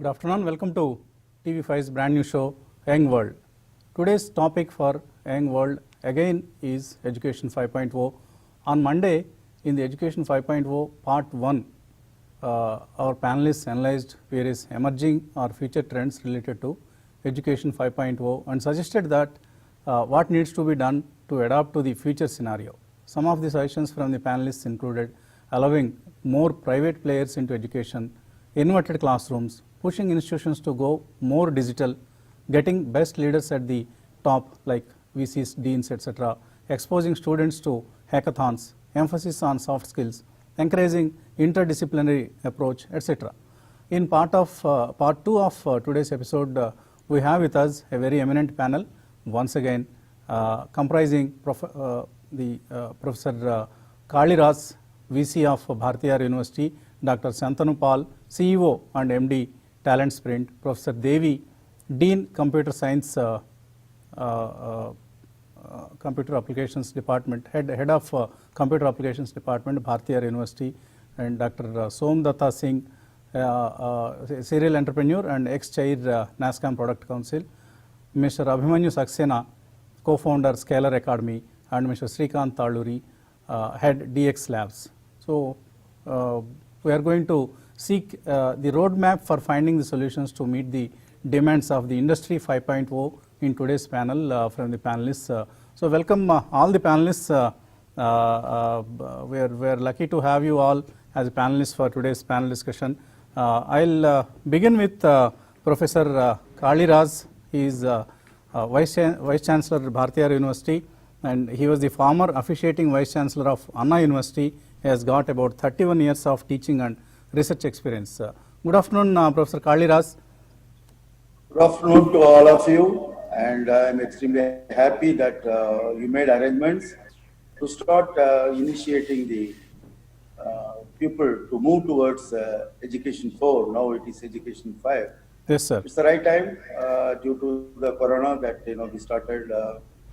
Good afternoon. Welcome to TV5's brand new show, Young World. Today's topic for Young World again is Education 5.0. On Monday, in the Education 5.0 Part 1, our panelists analyzed various emerging or future trends related to Education 5.0 and suggested that what needs to be done to adapt to the future scenario. Some of the suggestions from the panelists included allowing more private players into education, inverted classrooms, pushing institutions to go more digital, getting best leaders at the top like VCs, deans, etc., exposing students to hackathons, emphasis on soft skills, encouraging interdisciplinary approach, etc. In part 2 of today's episode, we have with us a very eminent panel, once again comprising Professor Kaliras, VC of Bharatiya University, Dr. Shantanu Pal, CEO and MD, Talent Sprint, Professor Devi, Dean, Computer Science, Computer Applications Department, Head of Computer Applications Department, Bharatiya University, and Dr. Somdatta Singh, serial entrepreneur and ex-chair, NASSCOM Product Council, Mr. Abhimanyu Saxena, co-founder Scalar Academy, and Mr. Srikanth Talluri, head DX Labs. So, we are going to seek the roadmap for finding the solutions to meet the demands of the Industry 5.0 in today's panel from the panelists. So, welcome all the panelists. We are lucky to have you all as panelists for today's panel discussion. I'll begin with Professor Kaliras. He is Vice Chancellor at Bharatiya University, and he was the former officiating Vice Chancellor of Anna University. He has got about 31 years of teaching and research experience. Good afternoon, Professor Kaliras. Good afternoon to all of you, and I am extremely happy that you made arrangements to start initiating the people to move towards Education 4. Now it is Education 5. Yes, sir. It's the right time due to the corona that we started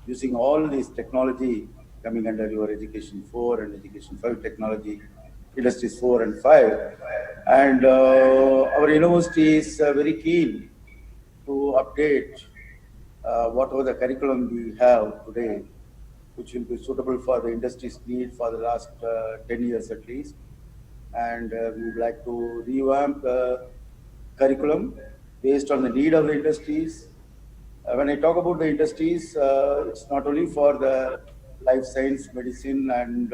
using all this technology coming under your Education 4 and Education 5 technology, Industries 4 and 5. And our university is very keen to update whatever the curriculum we have today, which will be suitable for the industry's need for the last 10 years at least. And we would like to revamp the curriculum based on the need of the industries. When I talk about the industries, it's not only for the life science, medicine, and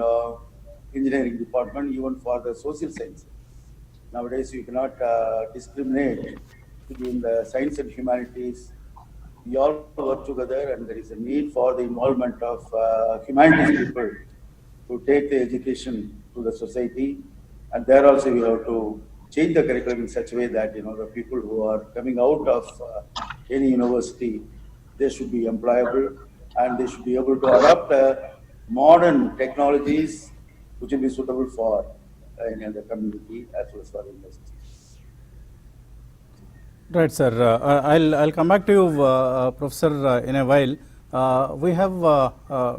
engineering department, even for the social sciences. Nowadays, you cannot discriminate between the science and humanities. We all work together, and there is a need for the involvement of humanities people to take the education to the society. And there also we have to change the curriculum in such a way that the people who are coming out of any university, they should be employable and they should be able to adopt modern technologies which will be suitable for the community as well as for the industry. Right, sir. I'll come back to you, Professor, in a while. We have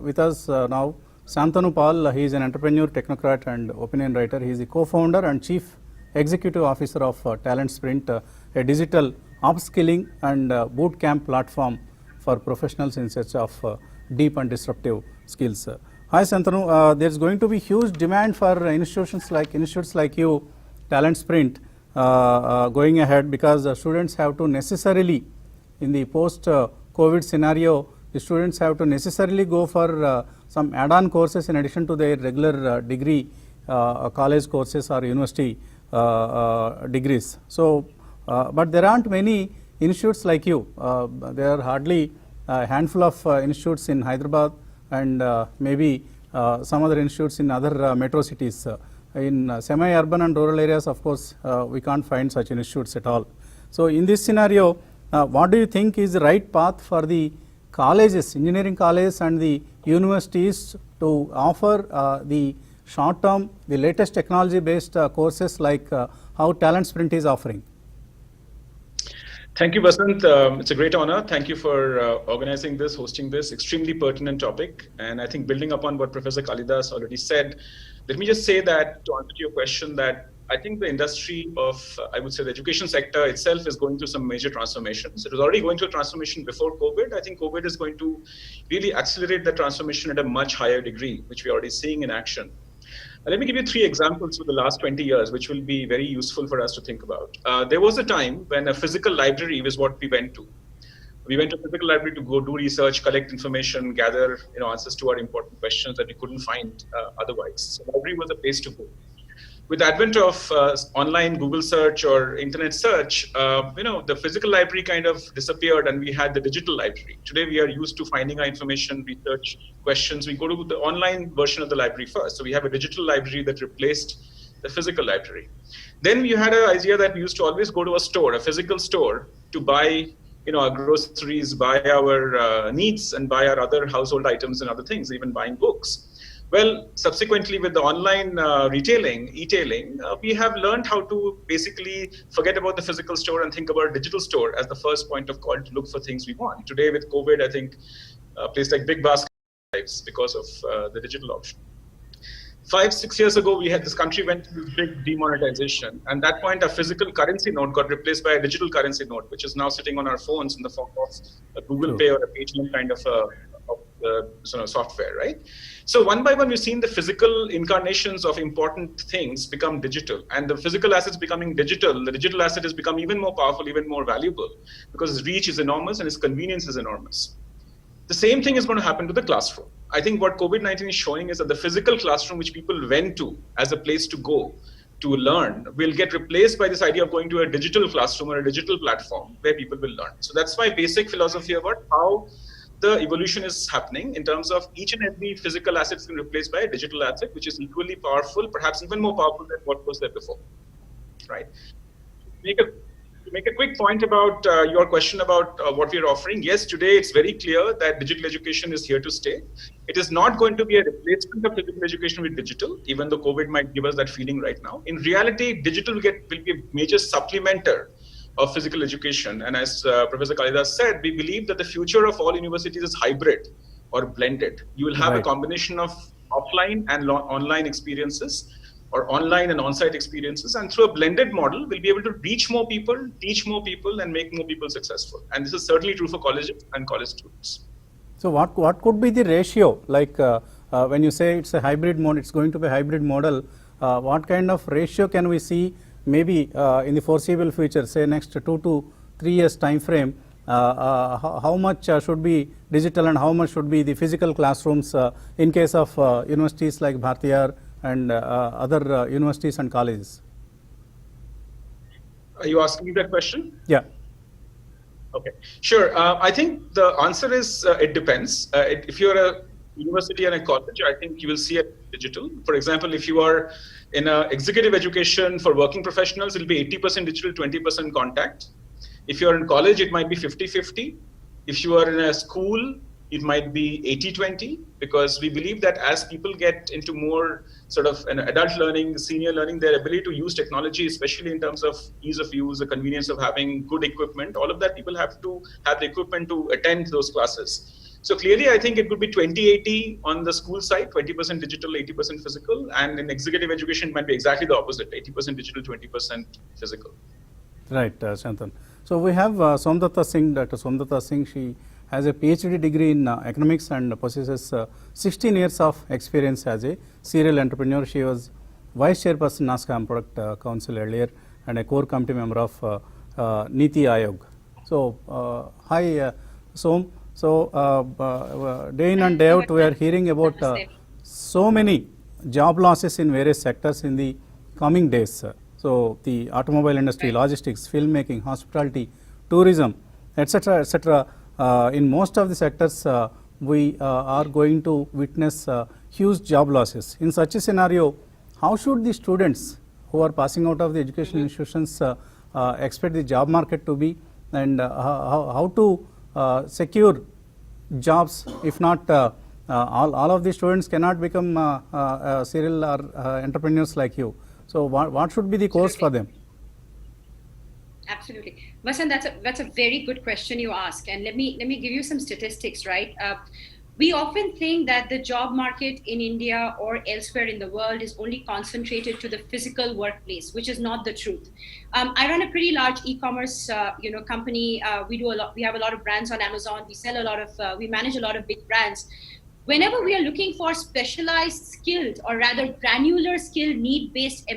with us now Shantanu Pal. He is an entrepreneur, technocrat, and opinion writer. He is the co-founder and chief executive officer of Talent Sprint, a digital upskilling and boot camp platform for professionals in search of deep and disruptive skills. Hi, Shantanu. There's going to be huge demand for institutes like you, Talent Sprint, going ahead, because students have to necessarily, in the post-COVID scenario, the students have to necessarily go for some add-on courses in addition to their regular degree, college courses or university degrees. So, but there aren't many institutes like you. There are hardly a handful of institutes in Hyderabad and maybe some other institutes in other metro cities. In semi-urban and rural areas, of course, we can't find such institutes at all. So, in this scenario, what do you think is the right path for the colleges, engineering colleges and the universities to offer the short-term, the latest technology-based courses like how Talent Sprint is offering? Thank you, Basant. It's a great honor. Thank you for organizing this, hosting this extremely pertinent topic. And I think building upon what Professor Kalidas already said, let me just say that to answer your question, that I think the industry of, I would say the education sector itself is going through some major transformations. It was already going through a transformation before COVID. I think COVID is going to really accelerate the transformation at a much higher degree, which we're already seeing in action. Let me give you 3 examples for the last 20 years, which will be very useful for us to think about. There was a time when a physical library was what we went to. We went to a physical library to go do research, collect information, gather answers to our important questions that we couldn't find otherwise. So library was a place to go. With the advent of online Google search or internet search, the physical library kind of disappeared and we had the digital library. Today, we are used to finding our information, research questions. We go to the online version of the library first. So we have a digital library that replaced the physical library. Then we had an idea that we used to always go to a store, a physical store, to buy our groceries, buy our needs, and buy our other household items and other things, even buying books. Well, subsequently with the online e-tailing, we have learned how to basically forget about the physical store and think about a digital store as the first point of call to look for things we want. Today with COVID, I think a place like Big Basket lives because of the digital option. 5-6 years ago, this country went through big demonetization. And at that point, a physical currency note got replaced by a digital currency note, which is now sitting on our phones in the form of a Google Pay or a Paytm kind of software, right? So one by one, we've seen the physical incarnations of important things become digital, and the physical assets becoming digital. The digital asset has become even more powerful, even more valuable, because its reach is enormous and its convenience is enormous. The same thing is going to happen to the classroom. I think what COVID-19 is showing is that the physical classroom, which people went to as a place to go to learn, will get replaced by this idea of going to a digital classroom or a digital platform where people will learn. So that's my basic philosophy about how the evolution is happening in terms of each and every physical asset is being replaced by a digital asset, which is equally powerful, perhaps even more powerful than what was there before, right? To make a quick point about your question about what we are offering. Yes, today it's very clear that digital education is here to stay. It is not going to be a replacement of physical education with digital, even though COVID might give us that feeling right now. In reality, digital will be a major supplementer of physical education. And as Professor Kalidas said, we believe that the future of all universities is hybrid or blended. You will have a combination of offline and online experiences, or online and on-site experiences, and through a blended model, we'll be able to reach more people, teach more people, and make more people successful. And this is certainly true for colleges and college students. So what could be the ratio? Like when you say it's a hybrid mode, it's going to be a hybrid model, what kind of ratio can we see maybe in the foreseeable future, say next 2 to 3 years time frame, how much should be digital and how much should be the physical classrooms in case of universities like Bhartiyar and other universities and colleges? Are you asking me that question? Yeah. Okay, sure. I think the answer is it depends. If you're a university and a college, I think you will see it digital. For example, if you are in executive education for working professionals, it'll be 80% digital, 20% contact. If you're in college, it might be 50-50. If you are in a school, it might be 80-20, because we believe that as people get into more sort of an adult learning, senior learning, their ability to use technology, especially in terms of ease of use, the convenience of having good equipment, all of that, people have to have the equipment to attend those classes. So clearly, I think it could be 20-80 on the school side, 20% digital, 80% physical. And in executive education, it might be exactly the opposite, 80% digital, 20% physical. Right, Shantanu. So we have Somdatta Singh, Dr. Somdatta Singh. She has a PhD degree in economics and possesses 16 years of experience as a serial entrepreneur. She was Vice Chairperson Nasscom Product Council earlier and a core committee member of Niti Aayog. So, hi Som. So, day in and day out, we are hearing about so many job losses in various sectors in the coming days. So, the automobile industry, logistics, filmmaking, hospitality, tourism, etc., etc. In most of the sectors, we are going to witness huge job losses. In such a scenario, how should the students who are passing out of the educational institutions expect the job market to be, and how to secure jobs? If not, all of the students cannot become serial entrepreneurs like you. So what should be the course for them? Absolutely, Vasant, that's a very good question you ask, and let me give you some statistics. Right, We often think that the job market in India or elsewhere in the world is only concentrated to the physical workplace, which is not the truth. I run a pretty large e-commerce, company. We do a lot. We have a lot of brands on Amazon. We sell a lot of. We manage a lot of big brands. Whenever we are looking for specialized skilled, or rather granular skill need-based,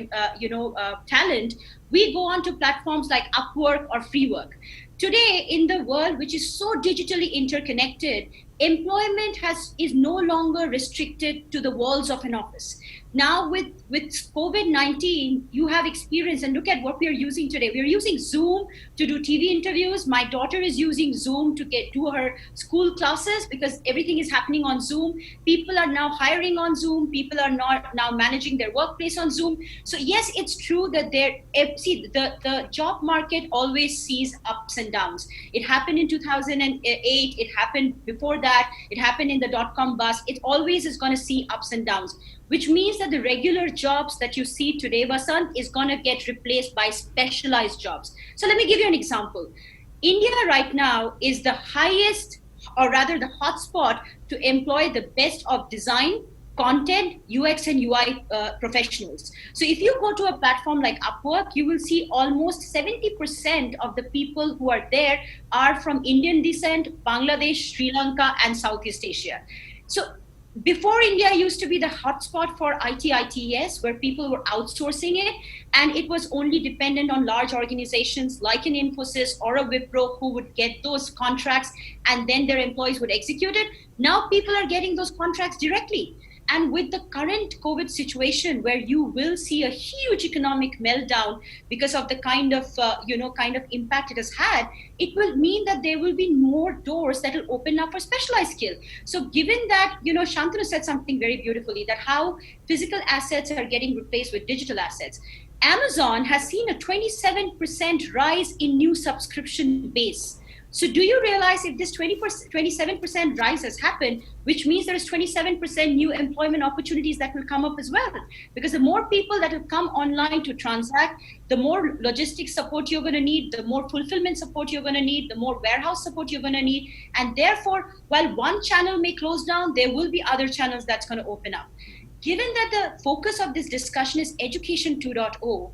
talent, we go on to platforms like Upwork or Freework. Today, in the world which is so digitally interconnected, employment is no longer restricted to the walls of an office. Now with COVID-19, you have experience, and look at what we are using today. We are using Zoom to do TV interviews. My daughter is using Zoom to get to her school classes because everything is happening on Zoom. People are now hiring on Zoom. People are not now managing their workplace on Zoom. So yes, it's true that the job market always sees ups and downs. It happened in 2008. It happened before that. It happened in the dot-com bust. It always is going to see ups and downs, which means that the regular jobs that you see today, Vasant, is going to get replaced by specialized jobs. So let me give you an example. India right now is the highest, or rather the hotspot to employ the best of design, content, UX and UI professionals. So if you go to a platform like Upwork, you will see almost 70% of the people who are there are from Indian descent, Bangladesh, Sri Lanka, and Southeast Asia. So before, India used to be the hotspot for ITES, where people were outsourcing it, and it was only dependent on large organizations like an Infosys or a Wipro who would get those contracts, and then their employees would execute it. Now people are getting those contracts directly. And with the current COVID situation, where you will see a huge economic meltdown because of the kind of impact it has had, it will mean that there will be more doors that will open up for specialized skill. So given that, Shantanu said something very beautifully, that how physical assets are getting replaced with digital assets. Amazon has seen a 27% rise in new subscription base. So do you realize if this 27% rise has happened, which means there is 27% new employment opportunities that will come up as well? Because the more people that will come online to transact, the more logistics support you're going to need, the more fulfillment support you're going to need, the more warehouse support you're going to need. And therefore, while one channel may close down, there will be other channels that's going to open up. Given that the focus of this discussion is Education 2.0,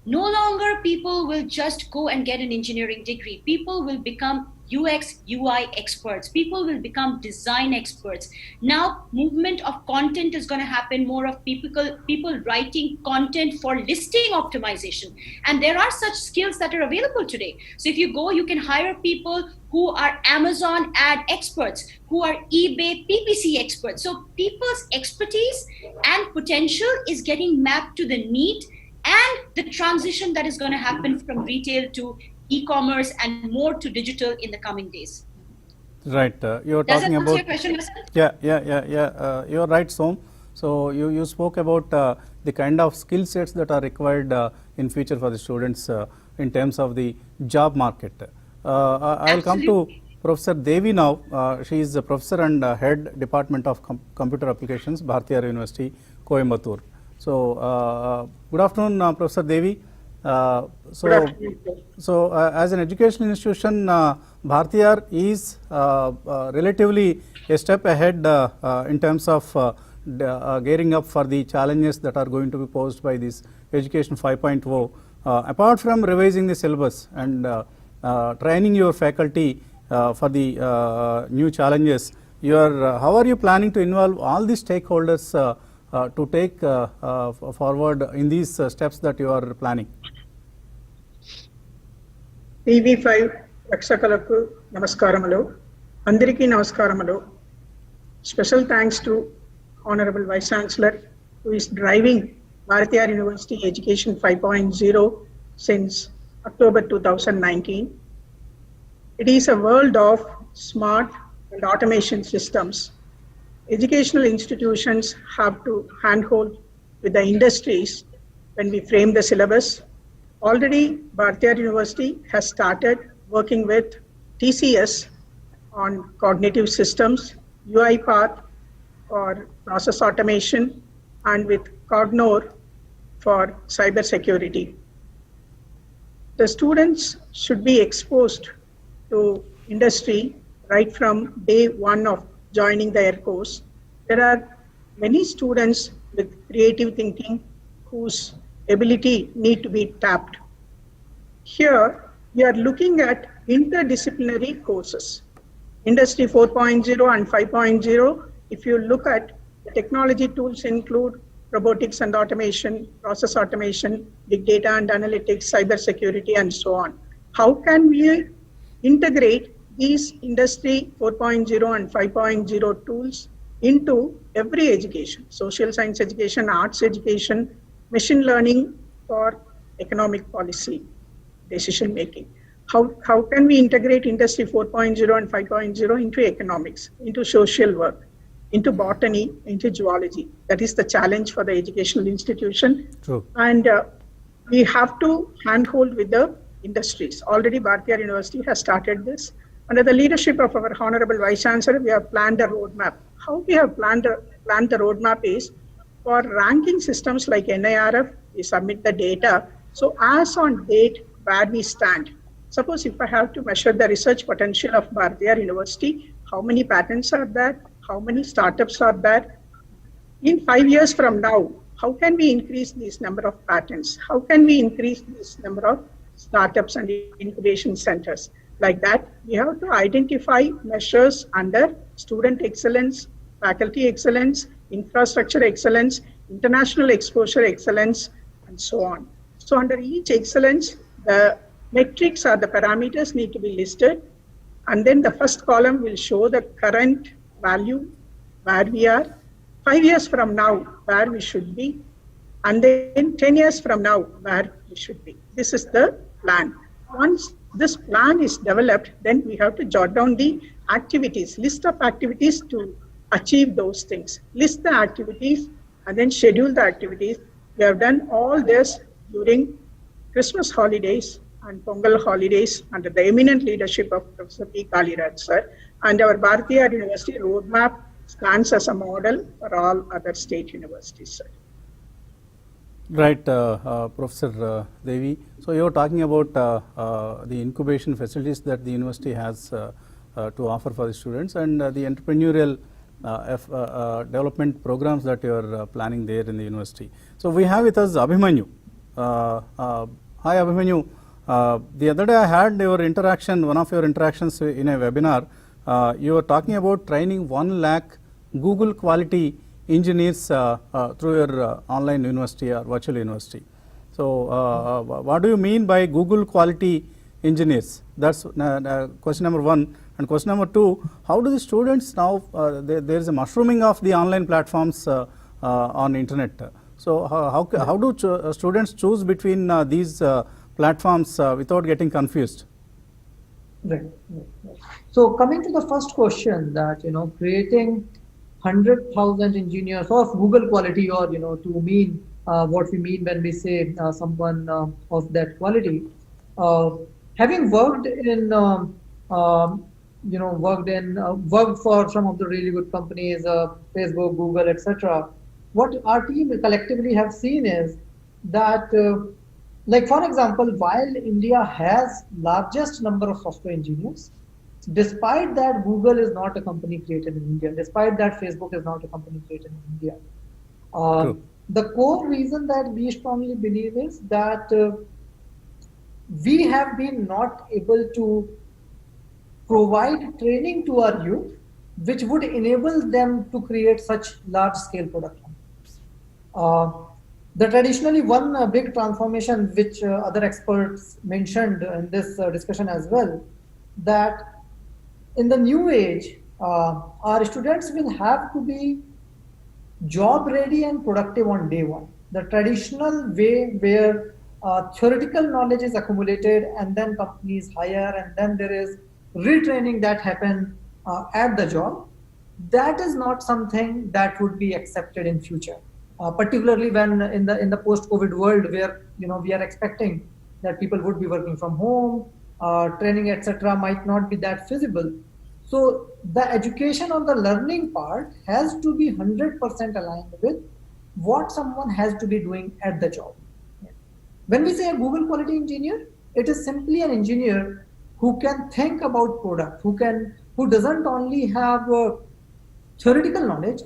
no longer people will just go and get an engineering degree. People will become UX, UI experts. People will become design experts. Now, movement of content is going to happen, more of people writing content for listing optimization. And there are such skills that are available today. So if you go, you can hire people who are Amazon ad experts, who are eBay PPC experts. So people's expertise and potential is getting mapped to the need and the transition that is going to happen from retail to e-commerce and more to digital in the coming days. Right. You're Does talking that answer about your question, Vasant? Yeah. You're right, Som. So you spoke about the kind of skill sets that are required in future for the students in terms of the job market. I'll come to Professor Devi now. She is a professor and head Department of Computer Applications, Bharatiya University, Coimbatore. So, good afternoon, Professor Devi. So, as an educational institution, Bharatiya is relatively a step ahead in terms of gearing up for the challenges that are going to be posed by this Education 5.0. Apart from revising the syllabus and training your faculty for the new challenges, how are you planning to involve all the stakeholders to take forward in these steps that you are planning? TV5 Rakshakalaku Namaskaramulo, Andariki Namaskaramulo. Special thanks to Honorable Vice Chancellor, who is driving Bharatiya University Education 5.0 since October 2019. It is a world of smart and automation systems. Educational institutions have to handhold with the industries when we frame the syllabus. Already, Bharatiya University has started working with TCS on cognitive systems, UiPath for process automation, and with Cognor for cyber security. The students should be exposed to industry right from day one of joining the Air Force. There are many students with creative thinking whose ability need to be tapped. Here, we are looking at interdisciplinary courses. Industry 4.0 and 5.0, if you look at the technology tools include robotics and automation, process automation, big data and analytics, cybersecurity, and so on. How can we integrate these industry 4.0 and 5.0 tools into every education, social science education, arts education, machine learning for economic policy decision making? How can we integrate industry 4.0 and 5.0 into economics, into social work, into botany, into zoology? That is the challenge for the educational institution. True. And we have to handhold with the industries. Already Bharatiya University has started this. Under the leadership of our Honorable Vice Chancellor, we have planned a roadmap. How we have planned the roadmap is for ranking systems like NIRF, we submit the data. So as on date, where we stand. Suppose if I have to measure the research potential of Bharatiya University, how many patents are there? How many startups are there? In 5 years from now, how can we increase this number of patents? How can we increase this number of startups and incubation centers? Like that, we have to identify measures under student excellence, faculty excellence, infrastructure excellence, international exposure excellence, and so on. So under each excellence, the metrics or the parameters need to be listed. And then the first column will show the current value, where we are, 5 years from now, where we should be, and then 10 years from now, where we should be. This is the plan. Once this plan is developed, then we have to jot down the activities, list of activities to achieve those things. List the activities and then schedule the activities. We have done all this during Christmas holidays and Pongal holidays under the eminent leadership of Professor P. Kaliraj sir. And our Bharatiya University roadmap stands as a model for all other state universities, sir. Right, Professor Devi. So you are talking about the incubation facilities that the university has to offer for the students, and the entrepreneurial development programs that you are planning there in the university. So we have with us Abhimanyu. Hi Abhimanyu. The other day I had your interaction, one of your interactions in a webinar. You were talking about training 1 lakh Google quality engineers through your online university or virtual university. So what do you mean by Google quality engineers? That's question number 1. And question number 2, how do the students now, there is a mushrooming of the online platforms on internet. So how do students choose between these platforms without getting confused? Right. So coming to the first question, that creating 100,000 engineers of Google quality, or to mean what we mean when we say someone of that quality, having worked in worked for some of the really good companies, Facebook, Google, etc. What our team collectively have seen is that, like for example, while India has largest number of software engineers, despite that Google is not a company created in India, despite that Facebook is not a company created in India. The core reason that we strongly believe is that we have been not able to provide training to our youth, which would enable them to create such large scale product lines. The traditionally one big transformation which other experts mentioned in this discussion as well, that in the new age, our students will have to be job ready and productive on day one. The traditional way where theoretical knowledge is accumulated and then companies hire and then there is retraining that happen at the job, that is not something that would be accepted in future. Particularly when in the post-COVID world, where we are expecting that people would be working from home, training etc. might not be that feasible. So the education on the learning part has to be 100% aligned with what someone has to be doing at the job. When we say a Google quality engineer, it is simply an engineer who can think about product, who doesn't only have theoretical knowledge,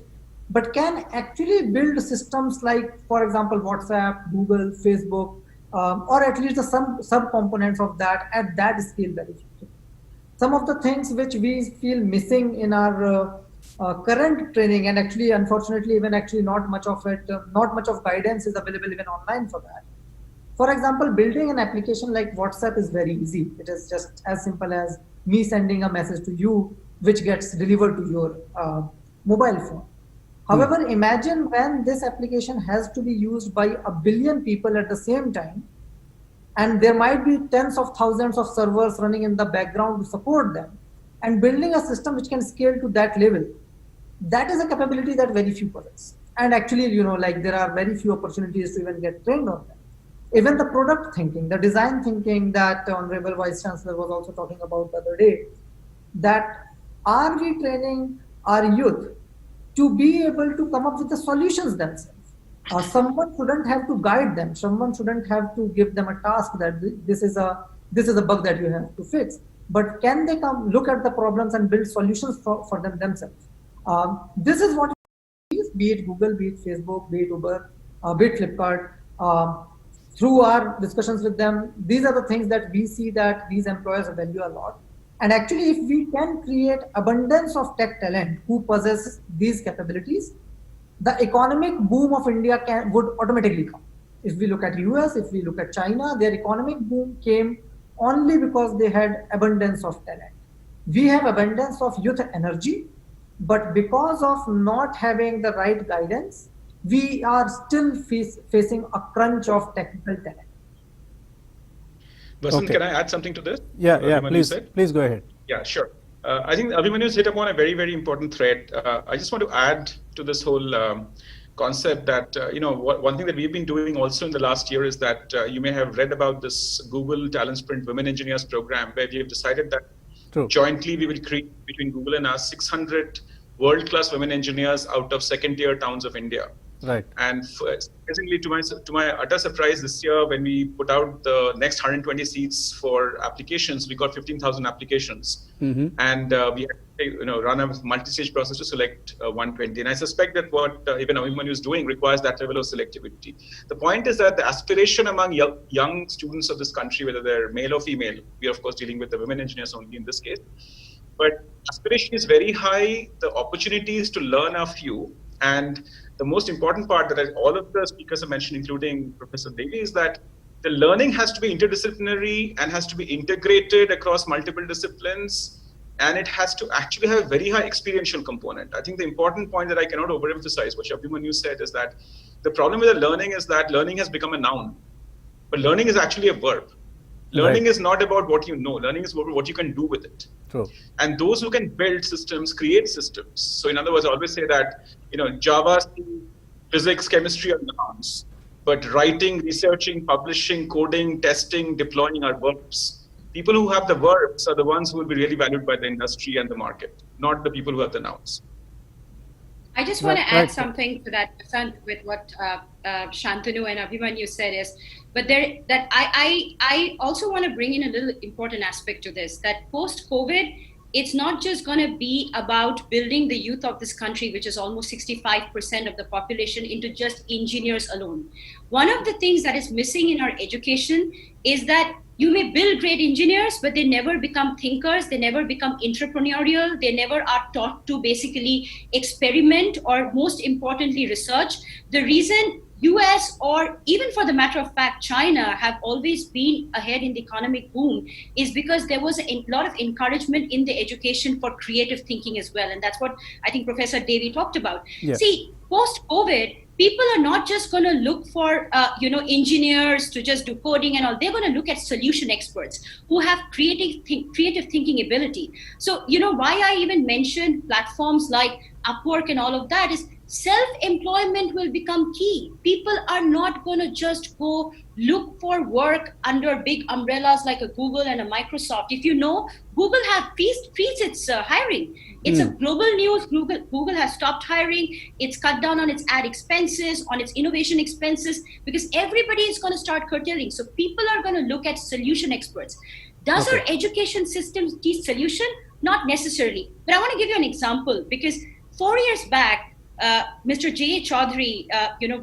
but can actually build systems like, for example, WhatsApp, Google, Facebook, or at least some sub-components of that at that scale very effectively. Some of the things which we feel missing in our current training, and actually, unfortunately, even actually not much of it, not much of guidance is available even online for that. For example, building an application like WhatsApp is very easy. It is just as simple as me sending a message to you, which gets delivered to your mobile phone. However, imagine when this application has to be used by 1 billion people at the same time, and there might be tens of thousands of servers running in the background to support them, and building a system which can scale to that level. That is a capability that very few possess. And actually, like there are very few opportunities to even get trained on them. Even the product thinking, the design thinking that Honorable Vice Chancellor was also talking about the other day, that are we training our youth to be able to come up with the solutions themselves? Someone shouldn't have to guide them. Someone shouldn't have to give them a task that this is a bug that you have to fix. But can they come look at the problems and build solutions for them themselves? This is what is, be it Google, be it Facebook, be it Uber, be it Flipkart. Through our discussions with them, these are the things that we see that these employers value a lot. And actually, if we can create abundance of tech talent who possess these capabilities, the economic boom of India would automatically come. If we look at US, if we look at China, their economic boom came only because they had abundance of talent. We have abundance of youth energy, but because of not having the right guidance, we are still facing a crunch of technical talent. Vasant, Okay. can I add something to this? Yeah, Abhimanyu please go ahead. Yeah, sure. I think Abhimanyu's hit upon a very, very important thread. I just want to add to this whole concept that, one thing that we've been doing also in the last year is that you may have read about this Google Talent Sprint Women Engineers program, where we have decided that True. jointly we will create between Google and us 600 world-class women engineers out of second-tier towns of India. Right. And surprisingly, to my utter surprise, this year when we put out the next 120 seats for applications, we got 15,000 applications, and we had to run a multi-stage process to select 120. And I suspect that what even Abhimanyu is doing requires that level of selectivity. The point is that the aspiration among young students of this country, whether they're male or female, we are of course dealing with the women engineers only in this case, but aspiration is very high. The opportunities to learn are few. And the most important part that all of the speakers have mentioned, including Professor Devi, is that the learning has to be interdisciplinary and has to be integrated across multiple disciplines. And it has to actually have a very high experiential component. I think the important point that I cannot overemphasize, what Abhimanyu said, is that the problem with the learning is that learning has become a noun, but learning is actually a verb. Learning is not about what you know. Learning is about what you can do with it. True. And those who can build systems, create systems. So in other words, I always say that, Java, physics, chemistry are nouns, but writing, researching, publishing, coding, testing, deploying are verbs. People who have the verbs are the ones who will be really valued by the industry and the market, not the people who have the nouns. I just want to add something to that, with what Shantanu and Abhimanyu said is, but I also want to bring in a little important aspect to this, that post-COVID, it's not just going to be about building the youth of this country, which is almost 65% of the population, into just engineers alone. One of the things that is missing in our education is that you may build great engineers, but they never become thinkers, they never become entrepreneurial, they never are taught to basically experiment or, most importantly, research. The reason US, or even for the matter of fact, China, have always been ahead in the economic boom is because there was a lot of encouragement in the education for creative thinking as well. And that's what I think Professor Devi talked about. Yes. See, post-COVID, people are not just going to look for engineers to just do coding and all. They're going to look at solution experts who have creative thinking ability. So why I even mentioned platforms like Upwork and all of that is self-employment will become key. People are not going to just go look for work under big umbrellas like a Google and a Microsoft. If Google have freezed its hiring. It's a global news. Google has stopped hiring. It's cut down on its ad expenses, on its innovation expenses, because everybody is going to start curtailing. So people are going to look at solution experts. Does our education system teach solution? Not necessarily. But I want to give you an example, because 4 years back, Mr. J. Chaudhary,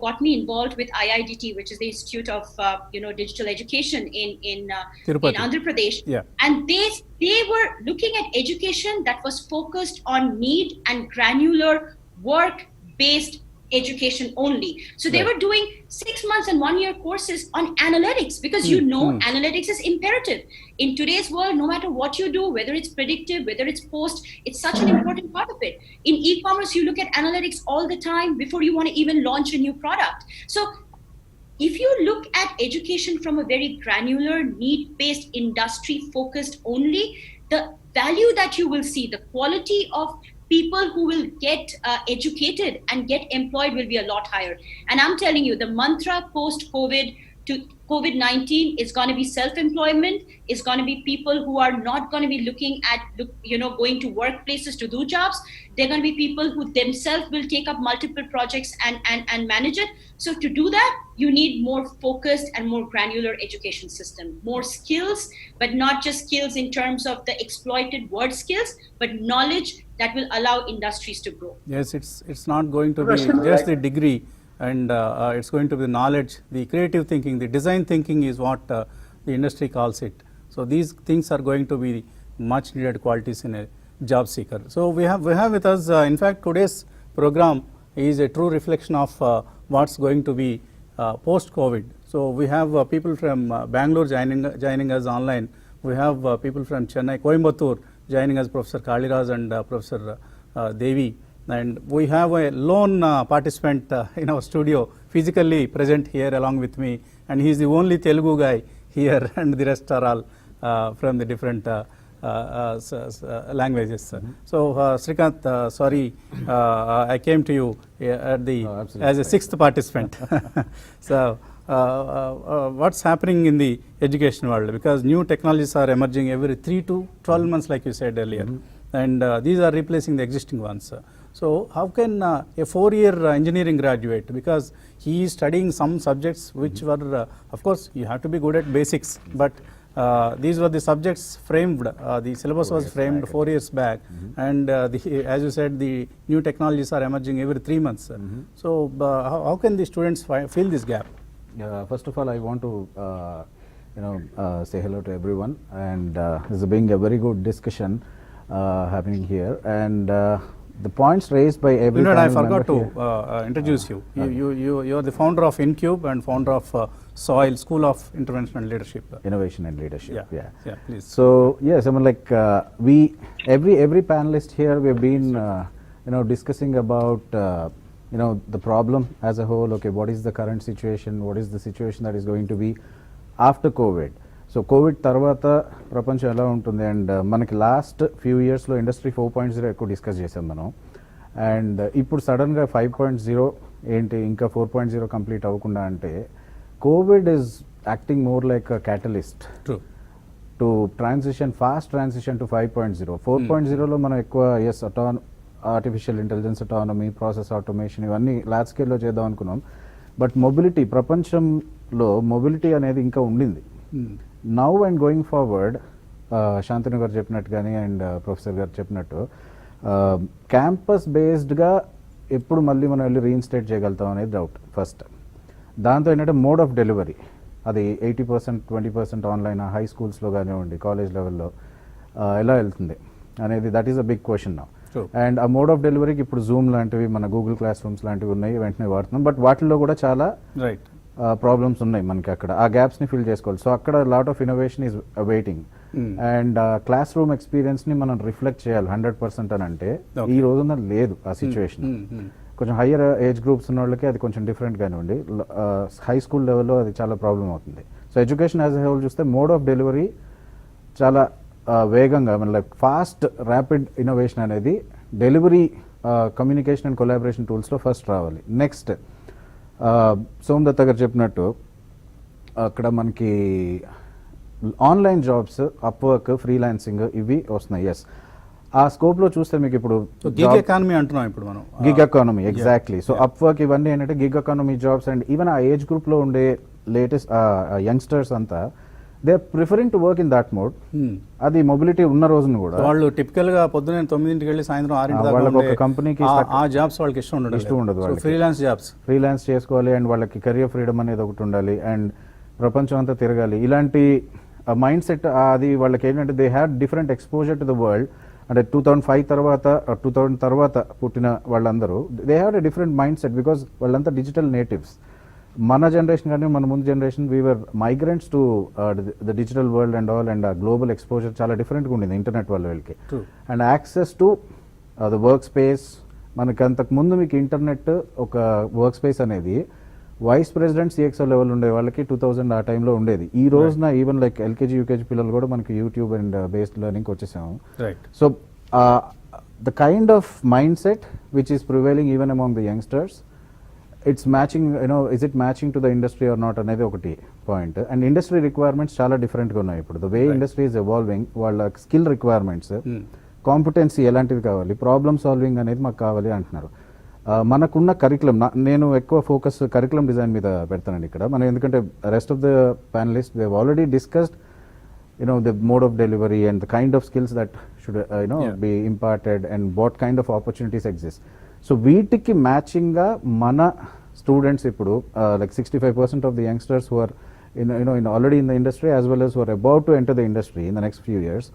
got me involved with IIDT, which is the Institute of, Digital Education in Tirupati. Andhra Pradesh. Yeah. And they were looking at education that was focused on need and granular work-based education only. So they Right. were doing 6 months and 1 year courses on analytics because analytics is imperative. In today's world, no matter what you do, whether it's predictive, whether it's post, it's such an important part of it. In e-commerce, you look at analytics all the time before you want to even launch a new product. So if you look at education from a very granular, need-based, industry-focused only, the value that you will see, the quality of people who will get educated and get employed will be a lot higher. And I'm telling you, the mantra post-COVID to COVID-19 is going to be self-employment, is going to be people who are not going to be looking at, going to workplaces to do jobs. They're going to be people who themselves will take up multiple projects and manage it. So to do that, you need more focused and more granular education system, more skills, but not just skills in terms of the exploited word skills, but knowledge that will allow industries to grow. Yes, it's not going to be Russian, just right. the degree, and it's going to be knowledge, the creative thinking, the design thinking is what the industry calls it. So these things are going to be much needed qualities in a job seeker. So we have with us, in fact, today's program is a true reflection of what's going to be post-COVID. So we have people from Bangalore joining us online. We have people from Chennai, Coimbatore joining us, Professor Kaliraj and Professor Devi. And we have a lone participant in our studio, physically present here along with me, and he is the only Telugu guy here, and the rest are all from the different languages. So, Srikanth, sorry, I came to you at the as a sixth participant. So, what's happening in the education world? Because new technologies are emerging every 3 to 12 months, like you said earlier, and these are replacing the existing ones. So how can a 4-year engineering graduate, because he is studying some subjects which were, of course, you have to be good at basics, but these were the subjects framed, the syllabus was framed 4 years back, and as you said, the new technologies are emerging every 3 months. So how can the students fill this gap? First of all, I want to say hello to everyone, and this is being a very good discussion happening here, and the points raised by every I panel forgot member to introduce you. You are the founder of InCube and founder of SOIL, School of Intervention and Leadership. Innovation and leadership. Yeah, please. So yes, I mean, like we every panelist here, we've been discussing about the problem as a whole. Okay, what is the current situation? What is the situation that is going to be after COVID? So Covid తర్వాత ప్రపంచం ఎలా ఉంటుంది, and మనకి last few ఇయర్స్లో industry 4.0 ఎక్కువ discuss చేసాం మనం, and ఇప్పుడు సడన్గా 5.0 ఏంటి, ఇంకా 4.0 కంప్లీట్ అవ్వకుండా అంటే Covid is acting more like a catalyst to transition, fast transition to 5.0. 4.0లో మనం ఎక్కువ artificial intelligence, autonomy, process automation ఇవన్నీ లార్జ్ స్కేల్లో చేద్దాం అనుకున్నాం, బట్ మొబిలిటీ, ప్రపంచంలో మొబిలిటీ అనేది ఇంకా ఉండింది. Now and going forward, Shantanu గారు చెప్పినట్టు కానీ అండ్ ప్రొఫెసర్ గారు చెప్పినట్టు క్యాంపస్ బేస్డ్గా ఎప్పుడు మళ్ళీ మనం వెళ్ళి రీఇన్స్టేట్ చేయగలుగుతాం అనేది డౌట్ ఫస్ట్. దాంతో ఏంటంటే మోడ్ ఆఫ్ డెలివరీ, అది 80%, 20% ఆన్లైన్, హై స్కూల్స్లో కానివ్వండి, కాలేజ్ లెవెల్లో ఎలా వెళ్తుంది అనేది, that is a big question now. And ఆ మోడ్ ఆఫ్ డెలివరీకి ఇప్పుడు జూమ్ లాంటివి, మన గూగుల్ క్లాస్ రూమ్స్ లాంటివి ఉన్నాయి, వెంటనే వాడుతున్నాం, బట్ వాటిల్లో కూడా చాలా ప్రాబ్లమ్స్ ఉన్నాయి మనకి, అక్కడ ఆ గ్యాప్స్ని ఫిల్ చేసుకోవాలి. సో అక్కడ lot of innovation is waiting, and classroom ఎక్స్పీరియన్స్ని మనం రిఫ్లెక్ట్ చేయాలి 100% అని అంటే ఈ రోజున లేదు ఆ సిచ్యువేషన్. కొంచెం హయ్యర్ ఏజ్ గ్రూప్స్ ఉన్న వాళ్ళకి అది కొంచెం డిఫరెంట్ కానివ్వండి, హై స్కూల్ లెవెల్లో అది చాలా ప్రాబ్లం అవుతుంది. So education as a whole చూస్తే మోడ్ ఆఫ్ డెలివరీ చాలా వేగంగా, లైక్ ఫాస్ట్ ర్యాపిడ్ ఇన్నోవేషన్ అనేది డెలివరీ, కమ్యూనికేషన్ అండ్ కొలాబరేషన్ టూల్స్లో ఫస్ట్ రావాలి. నెక్స్ట్ సోమదత్త గారు చెప్పినట్టు అక్కడ మనకి ఆన్లైన్ జాబ్స్, అప్వర్క్, ఫ్రీలాన్సింగ్ ఇవి వస్తున్నాయి. ఎస్, ఆ స్కోప్లో చూస్తే మీకు ఇప్పుడు గిగ్ ఎకానమీ అంటున్నాం ఇప్పుడు మనం, gig economy exactly. So Upwork ఇవన్నీ ఏంటంటే gig economy jobs, and even ఆ ఏజ్ గ్రూప్లో ఉండే లేటెస్ట్ యంగ్స్టర్స్ అంతా they are preferring to work in that mode. అది మొబిలిటీ ఉన్న రోజున కూడా వాళ్ళు టిపికల్ గా పొద్దున్న 9కి వెళ్ళి సాయంత్రం 6 దాకా వాళ్ళకి ఒక ఉండే కంపెనీకి ఆ జాబ్స్ వాళ్ళకి ఇష్టం ఉండదు వాళ్ళకి. Freelance jobs. ఫ్రీలాన్స్ చేసుకోవాలి అండ్ వాళ్ళకి కెరియర్ ఫ్రీడమ్ అనేది ఒకటి ఉండాలి అండ్ ప్రపంచం అంతా తిరగాలి. ఇలాంటి మైండ్ సెట్ అది వాళ్ళకి ఏంటంటే they had different exposure to the world. అంటే 2005 తర్వాత 2000 తర్వాత పుట్టిన వాళ్ళందరూ they have a different mind set because వాళ్ళంతా డిజిటల్ నేటివ్స్. మన జనరేషన్ కానీ మన ముందు generation we are migrants to the digital world and all and ఆ గ్లోబల్ ఎక్స్పోజర్ చాలా డిఫరెంట్గా ఉండింది ఇంటర్నెట్ వల్ల వీళ్ళకి. And access to the work space, మనకి అంతకు ముందు మీకు ఇంటర్నెట్ ఒక వర్క్ స్పేస్ అనేది వైస్ ప్రెసిడెంట్ సిఎక్స్ఓ లెవెల్ ఉండే వాళ్ళకి 2000 ఆ టైంలో ఉండేది. ఈ రోజున ఈవెన్ లైక్ ఎల్కేజీ యూకేజీ పిల్లలు కూడా మనకి యూట్యూబ్ అండ్ బేస్డ్ లెర్నింగ్కి వచ్చేసాము. So the kind of mind set which is prevailing even among the youngsters, it's matching is it matching to the industry or not అనేది ఒకటి పాయింట్. అండ్ ఇండస్ట్రీ రిక్వైర్మెంట్స్ చాలా డిఫరెంట్గా ఉన్నాయి ఇప్పుడు. The way industry is evolving, వాళ్ళ skill requirements, competency ఎలాంటివి కావాలి, problem solving అనేది మాకు కావాలి అంటున్నారు. మనకున్న కరికులం, నేను ఎక్కువ ఫోకస్ కరికులం డిజైన్ మీద పెడతానండి ఇక్కడ. మనం ఎందుకంటే rest of the panellist they already discussed the mode of delivery and the kind of skills that should be imparted and what kind of opportunities exist. So వీటికి matching గా మన students ఇప్పుడు like 65% of the youngsters who are already in the industry as well as who are about to enter the industry in the next few years,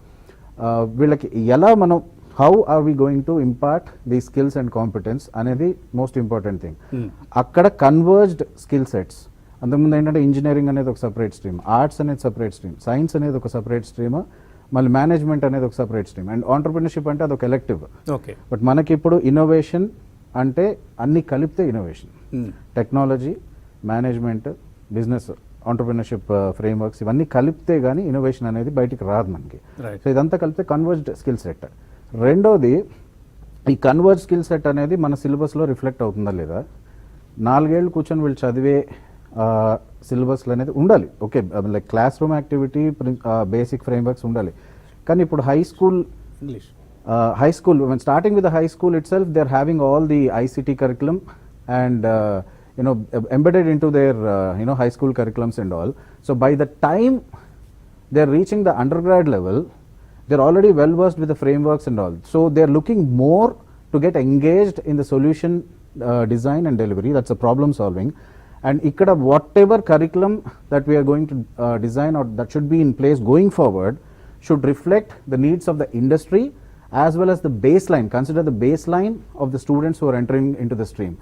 వీళ్ళకి ఎలా మనం how are we going to impart these skills and competence అనేది most important thing. అక్కడ converged skill sets, అంతకుముందు ఏంటంటే engineering అనేది ఒక separate stream, arts అనేది సపరేట్ స్ట్రీమ్, సైన్స్ అనేది ఒక సపరేట్ స్ట్రీమ్, మళ్ళీ మేనేజ్మెంట్ అనేది ఒక సపరేట్ స్ట్రీమ్, అండ్ ఆంటర్ప్రినర్షిప్ అంటే అదొక ఎలెక్టివ్. ఓకే. బట్ మనకి ఇప్పుడు ఇన్నోవేషన్ అంటే అన్ని కలిపితే innovation, technology, management, business, entrepreneurship frameworks ఇవన్నీ కలిపితే కానీ ఇన్నోవేషన్ అనేది బయటికి రాదు మనకి. సో ఇదంతా కలిపితే కన్వర్జ్డ్ స్కిల్ సెట్. రెండోది, ఈ కన్వర్జ్ స్కిల్ సెట్ అనేది మన సిలబస్లో రిఫ్లెక్ట్ అవుతుందా లేదా. 4 ఏళ్ళు కూర్చొని వీళ్ళు చదివే సిలబస్లు అనేది ఉండాలి. Okay, like class room activity, basic frameworks ఉండాలి. కానీ ఇప్పుడు high school starting with high school itself they are having all the ICT curriculum and embedded into their high school curriculums and all. So by the time they are reaching the undergrad level, they are already well versed with the frameworks and all. So they are looking more to get engaged in the solution design and delivery. That's a problem solving. And ikkada whatever curriculum that we are going to design or that should be in place going forward should reflect the needs of the industry as well as the baseline. Consider the baseline of the students who are entering into the stream.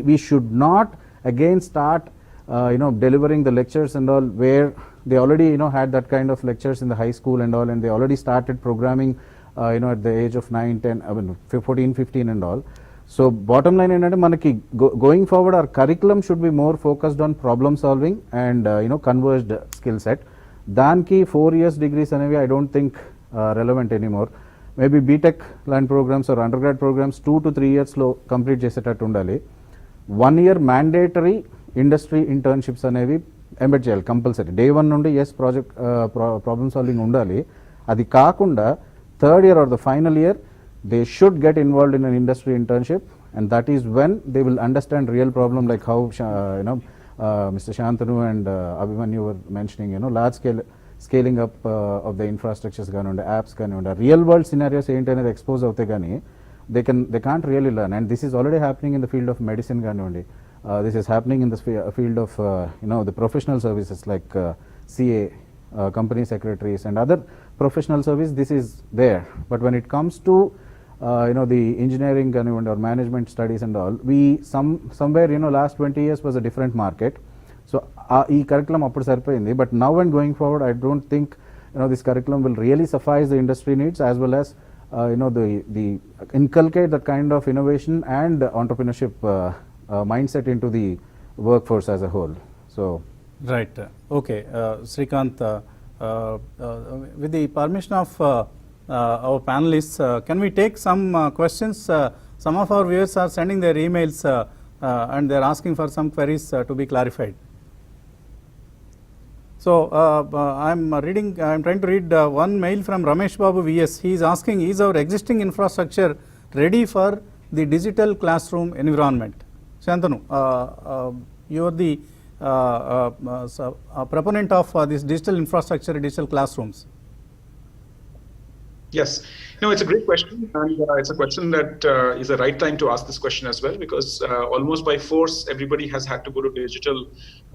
We should not again start delivering the lectures and all where they already had that kind of lectures in the high school and all, and they already started programming at the age of 9, 10, 14, 15 and all. So bottom line ఏంటంటే మనకి going forward our curriculum should be more focused on problem solving and converged skill set. దానికి 4 years degrees అనేవి I don't think relevant anymore. Maybe BTech లాంటి programmes or undergrad programmes 2 to 3 yearsలో complete చేసేటట్టు ఉండాలి. 1 year mandatory industry internships అనేవి embed చేయాలి compulsory. Day 1 నుండి project problem solving ఉండాలి. అది కాకుండా 3rd year or the final year they should get involved in an industry internship, and that is when they will understand real problem, like how Mr. Shantanu and Abhimanyu were mentioning, large scale scaling up of the infrastructures కానివ్వండి, apps కానివ్వండి, real world scenarios ఏంటి అనేది expose అవుతే కానీ they can't really learn. And this is already happening in the field of medicine కానివ్వండి, this is happening in the field of the professional services like CA, company secretaries and other professional service. This is there, but when it comes to the engineering కానివ్వండి or management studies and all, we somewhere last 20 years was a different market. So ఈ curriculum అప్పుడు సరిపోయింది, but now and going forward I don't think this curriculum will really suffice the industry needs as well as the inculcate that kind of innovation and entrepreneurship mindset into the workforce as a whole. So right, okay, Srikanth, with the permission of our panelists, can we take some questions? Some of our viewers are sending their emails and they are asking for some queries to be clarified. So I'm trying to read one mail from Ramesh Babu VS. He is asking, is our existing infrastructure ready for the digital classroom environment? Shantanu, you are the a proponent of this digital infrastructure, digital classrooms? Yes, no, it's a great question, and it's a question that is the right time to ask this question as well, because almost by force, everybody has had to go to digital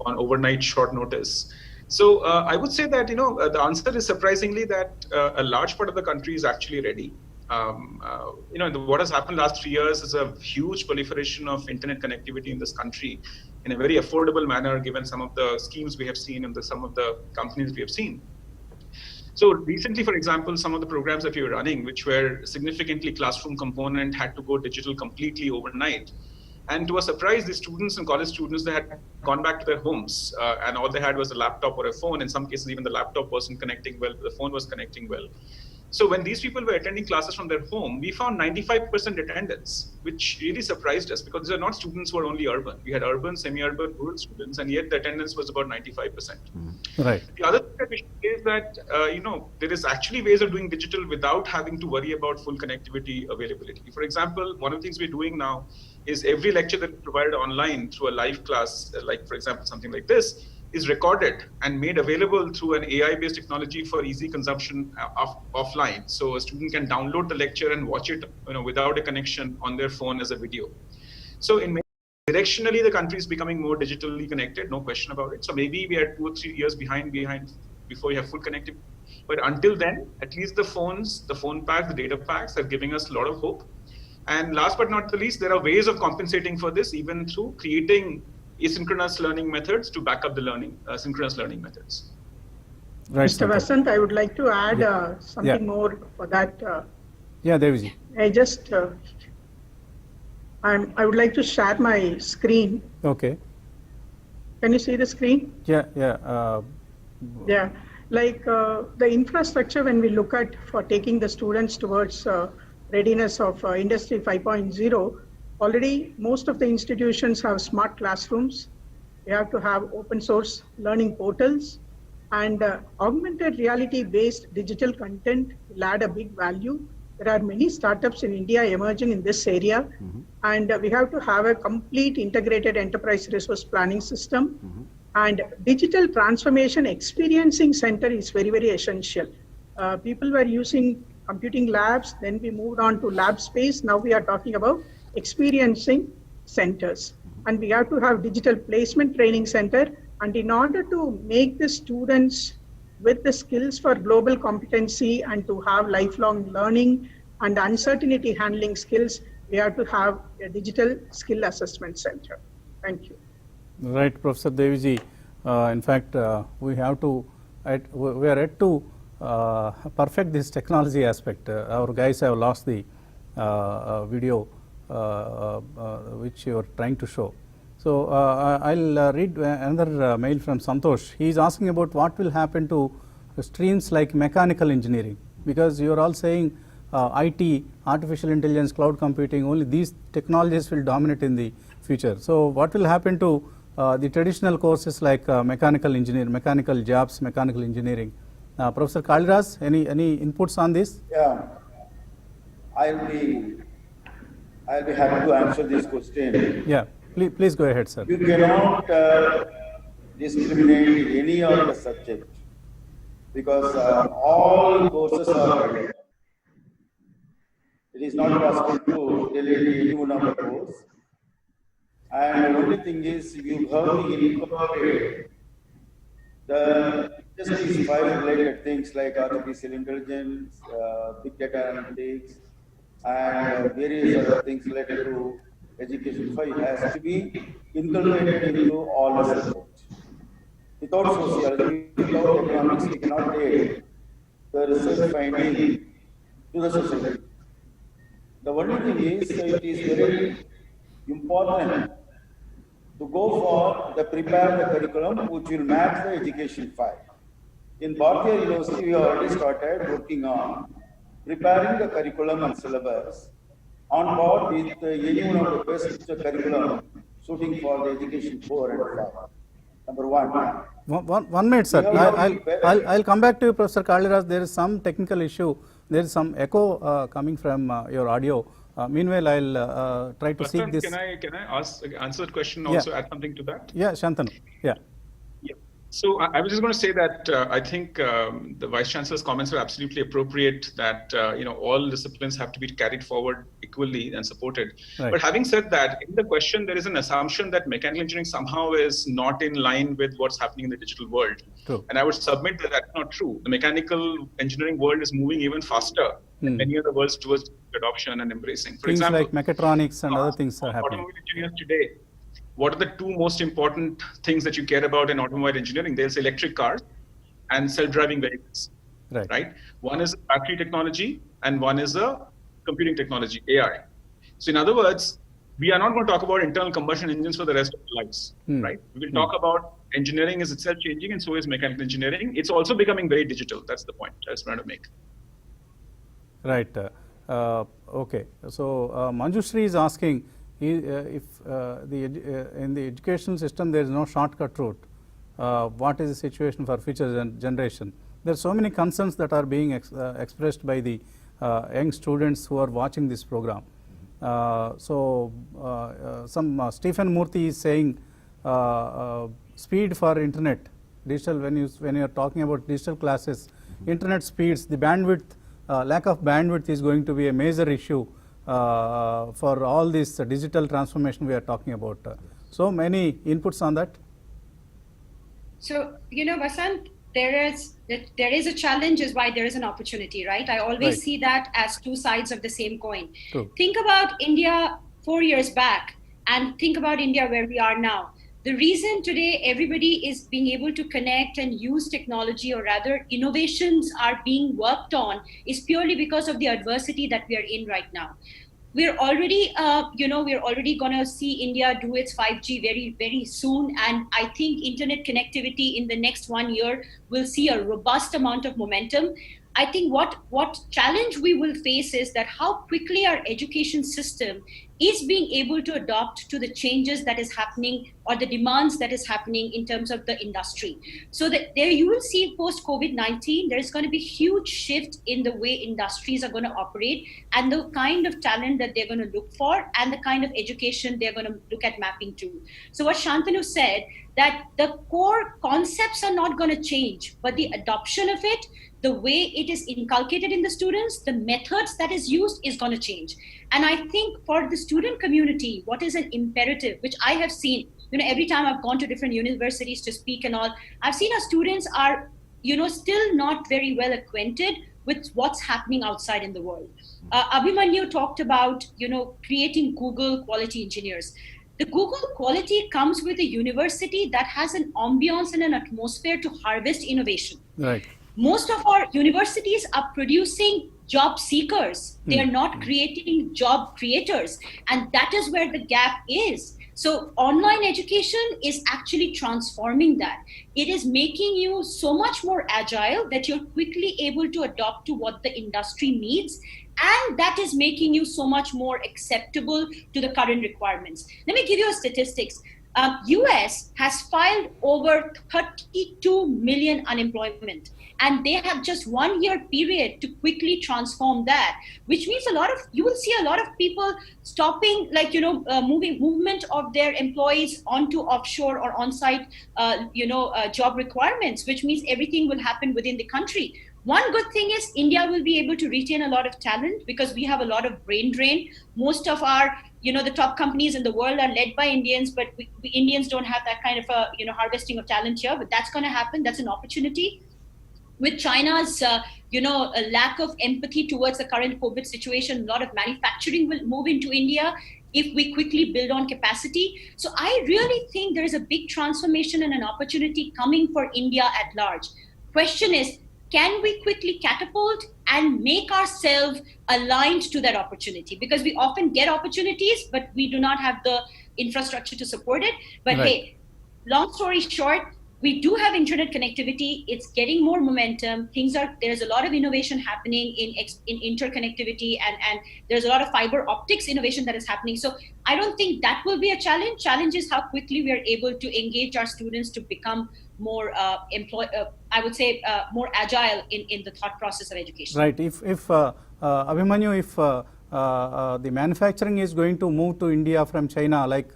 on overnight short notice. So I would say that the answer is surprisingly that a large part of the country is actually ready. What has happened last 3 years is a huge proliferation of internet connectivity in this country in a very affordable manner, given some of the schemes we have seen and some of the companies we have seen. So recently, for example, some of the programs that we were running, which were significantly classroom component, had to go digital completely overnight. And to a surprise, the students and college students, they had gone back to their homes, and all they had was a laptop or a phone. In some cases, even the laptop wasn't connecting well, the phone was connecting well. So when these people were attending classes from their home, we found 95% attendance, which really surprised us, because these are not students who are only urban. We had urban, semi-urban, rural students, and yet the attendance was about 95%. Right. The other thing that we should say is that, there is actually ways of doing digital without having to worry about full connectivity availability. For example, one of the things we're doing now is every lecture that we provided online through a live class, like for example, something like this, is recorded and made available through an AI-based technology for easy consumption offline. So a student can download the lecture and watch it without a connection on their phone as a video. So directionally, the country is becoming more digitally connected, no question about it. So maybe we are 2 or 3 years behind before we have full connectivity. But until then, at least the phones, the phone packs, the data packs are giving us a lot of hope. And last but not the least, there are ways of compensating for this, even through creating asynchronous learning methods to back up the synchronous learning methods. Right. Mr. Vasant, I would like to add something more for that. Yeah, Devji. I would like to share my screen. Okay. Can you see the screen? Yeah. Yeah, like the infrastructure, when we look at for taking the students towards readiness of Industry 5.0, already most of the institutions have smart classrooms. We have to have open source learning portals, and augmented reality based digital content will add a big value. There are many startups in India emerging in this area, and we have to have a complete integrated enterprise resource planning system. And digital transformation experiencing center is very, very essential. People were using computing labs, then we moved on to lab space. Now we are talking about experiencing centers, and we have to have digital placement training center. And in order to make the students with the skills for global competency and to have lifelong learning and uncertainty handling skills, we have to have a digital skill assessment center. Thank you. Right, Professor Devji. In fact, we are yet to perfect this technology aspect. Our guys have lost the video which you are trying to show. So I'll read another mail from Santosh. He is asking about what will happen to streams like mechanical engineering, because you are all saying IT, artificial intelligence, cloud computing, only these technologies will dominate in the future. So what will happen to the traditional courses like mechanical engineering, mechanical jobs, mechanical engineering? Professor Kalidas, any inputs on this? Yeah, I'll be happy to answer this question. Yeah, please go ahead, sir. You cannot discriminate in any of the subject, because all courses are ready. It is not possible to delete any one of the course. And the only thing is, you have to incorporate the Industry 5 related things like artificial intelligence, big data analytics, and various other things related to Education 5 has to be inculcated into all the subjects. Without sociology, without economics, we cannot take the research finding to the society. The only thing is, it is very important to go for the prepare the curriculum which will match the Education 5. In Bharatiya University, we already started working on preparing the curriculum and syllabus on board with any one of the best curriculum suiting for the Education 4 and 5. Number one. One minute, sir. I'll come back to you, Professor Kalidas. There is some technical issue. There is some echo coming from your audio. Meanwhile, I'll try to seek Vasant, this. can I answer the question, Yeah. also add something to that? Yeah, Shantanu. Yeah. Yeah. So I was just going to say that I think the Vice Chancellor's comments are absolutely appropriate, that all disciplines have to be carried forward equally and supported. Right. But having said that, in the question, there is an assumption that mechanical engineering somehow is not in line with what's happening in the digital world. True. And I would submit that that's not true. The mechanical engineering world is moving even faster than many other worlds towards adoption and embracing. For Things example, like mechatronics and other things are happening. automobile engineers today, what are the two most important things that you care about in automobile engineering? They'll say electric cars and self-driving vehicles, right? One is battery technology and one is a computing technology, AI. So in other words, we are not going to talk about internal combustion engines for the rest of our lives, right? We will talk about engineering is itself changing, and so is mechanical engineering. It's also becoming very digital. That's the point I was trying to make. Right. Okay. So Manjushri is asking if in the educational system there is no shortcut route. What is the situation for future generation? There are so many concerns that are being expressed by the young students who are watching this program. Some Stephen Murthy is saying speed for internet, digital. When you are talking about digital classes, internet speeds, the bandwidth, lack of bandwidth is going to be a major issue for all this digital transformation we are talking about. So many inputs on that. So, Vasant, there is a challenge is why there is an opportunity, right? I always see that as two sides of the same coin. True. Think about India 4 years back and think about India where we are now. The reason today everybody is being able to connect and use technology, or rather innovations are being worked on, is purely because of the adversity that we are in right now. We're already, we're already going to see India do its 5G very, very soon. And I think internet connectivity in the next 1 year will see a robust amount of momentum. I think what challenge we will face is that how quickly our education system is being able to adopt to the changes that is happening or the demands that is happening in terms of the industry. So that there you will see post COVID-19, there's going to be huge shift in the way industries are going to operate and the kind of talent that they're going to look for and the kind of education they're going to look at mapping to. So what Shantanu said, that the core concepts are not going to change, but the adoption of it, the way it is inculcated in the students, the methods that is used is going to change. And I think for the student community, what is an imperative, which I have seen, every time I've gone to different universities to speak and all, I've seen our students are, still not very well acquainted with what's happening outside in the world. Abhimanyu talked about, creating Google quality engineers. The Google quality comes with a university that has an ambience and an atmosphere to harvest innovation. Right. Most of our universities are producing job seekers. They are not creating job creators. And that is where the gap is. So online education is actually transforming that. It is making you so much more agile that you're quickly able to adopt to what the industry needs. And that is making you so much more acceptable to the current requirements. Let me give you a statistics. US has filed over 32 million unemployment, and they have just 1 year period to quickly transform that, which means you will see a lot of people stopping, movement of their employees onto offshore or on-site, job requirements, which means everything will happen within the country. One good thing is India will be able to retain a lot of talent because we have a lot of brain drain. Most of our, the top companies in the world are led by Indians, but we Indians don't have that kind of a, harvesting of talent here, but that's going to happen. That's an opportunity. With China's, a lack of empathy towards the current COVID situation, a lot of manufacturing will move into India if we quickly build on capacity. So I really think there is a big transformation and an opportunity coming for India at large. Question is, can we quickly catapult and make ourselves aligned to that opportunity? Because we often get opportunities, but we do not have the infrastructure to support it. But hey, long story short, we do have internet connectivity. It's getting more momentum. There's a lot of innovation happening in interconnectivity, and there's a lot of fiber optics innovation that is happening. So I don't think that will be a challenge. Challenge is how quickly we are able to engage our students to become more more agile in the thought process of education. Right. If Abhimanyu, if the manufacturing is going to move to India from China, like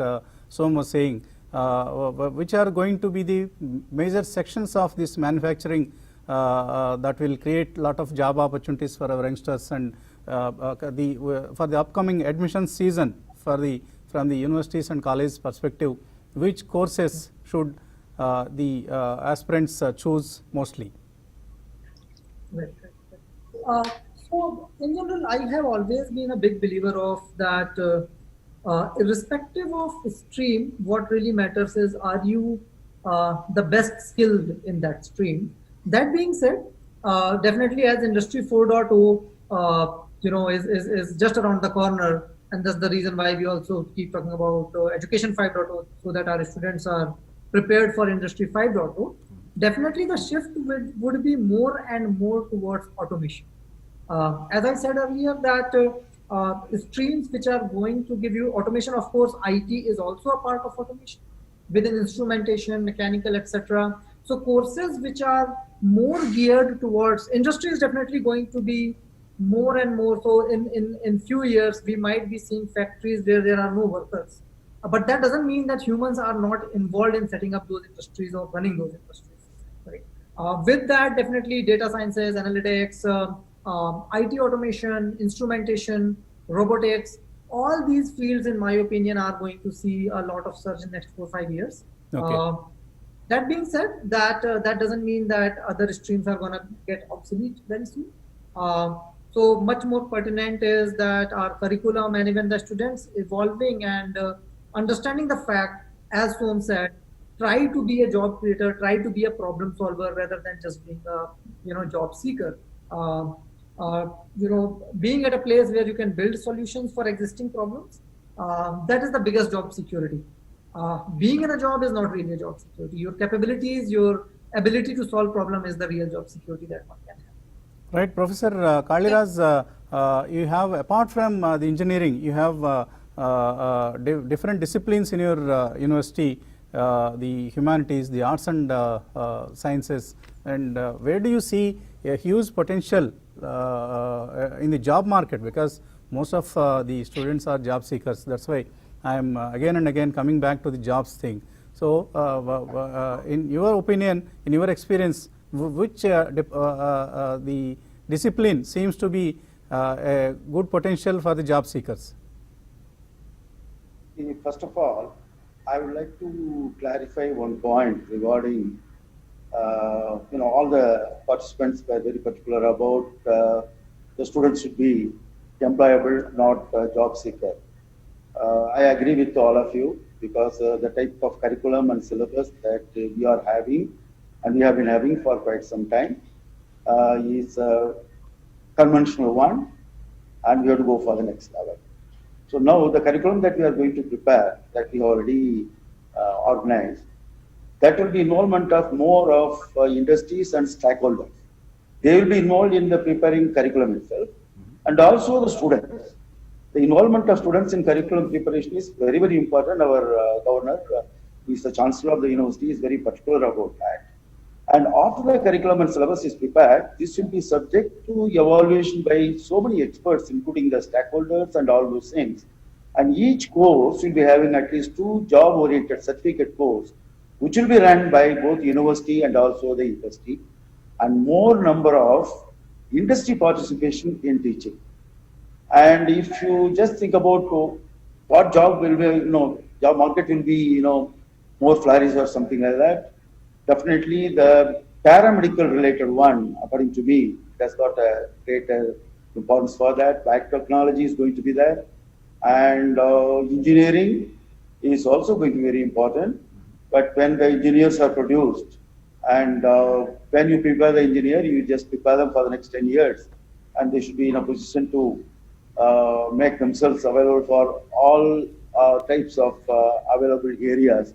Som was saying, which are going to be the major sections of this manufacturing that will create a lot of job opportunities for our youngsters, and for the upcoming admission season from the universities and colleges perspective, which courses should the aspirants choose mostly? Right, right. So, in general, I have always been a big believer of that. Irrespective of stream, what really matters is, are you the best skilled in that stream? That being said, definitely as Industry 4.0, is just around the corner, and that's the reason why we also keep talking about Education 5.0, so that our students are prepared for Industry 5.0. Definitely, the shift would be more and more towards automation. As I said earlier, that streams which are going to give you automation, of course, IT is also a part of automation within instrumentation, mechanical, etc. So courses which are more geared towards industry is definitely going to be more and more. So in few years, we might be seeing factories where there are no workers. But that doesn't mean that humans are not involved in setting up those industries or running those industries. Right? With that, definitely data sciences, analytics, IT automation, instrumentation, robotics, all these fields, in my opinion, are going to see a lot of surge in the next 4 or 5 years. Okay. That being said, that doesn't mean that other streams are going to get obsolete very soon. So much more pertinent is that our curriculum and even the students evolving and understanding the fact, as Som said, try to be a job creator, try to be a problem solver rather than just being a job seeker. Being at a place where you can build solutions for existing problems, that is the biggest job security. Being in a job is not really a job security. Your capabilities, your ability to solve problem is the real job security that one can have. Right, Professor Kaliraz, you have, apart from the engineering, you have different disciplines in your university, the humanities, the arts and sciences, and where do you see a huge potential in the job market? Because most of the students are job seekers. That's why I am again and again coming back to the jobs thing. So, in your opinion, in your experience, which the discipline seems to be a good potential for the job seekers? First of all, I would like to clarify one point regarding, all the participants were very particular about the students should be employable, not job seeker. I agree with all of you, because the type of curriculum and syllabus that we are having and we have been having for quite some time is a conventional one, and we have to go for the next level. So now the curriculum that we are going to prepare, that we already organized, that will be involvement of more of industries and stakeholders. They will be involved in the preparing curriculum itself, and also the students. The involvement of students in curriculum preparation is very, very important. Our governor, who is the chancellor of the university, is very particular about that. And after the curriculum and syllabus is prepared, this will be subject to evaluation by so many experts, including the stakeholders and all those things. And each course will be having at least 2 job-oriented certificate courses, which will be run by both university and also the industry, and more number of industry participation in teaching. And if you just think about what job will be, job market will be, more flourish or something like that, definitely the paramedical related one, according to me, has got a greater importance for that. Biotechnology is going to be there, and engineering is also going to be very important. But when the engineers are produced, and when you prepare the engineer, you just prepare them for the next 10 years, and they should be in a position to make themselves available for all types of available areas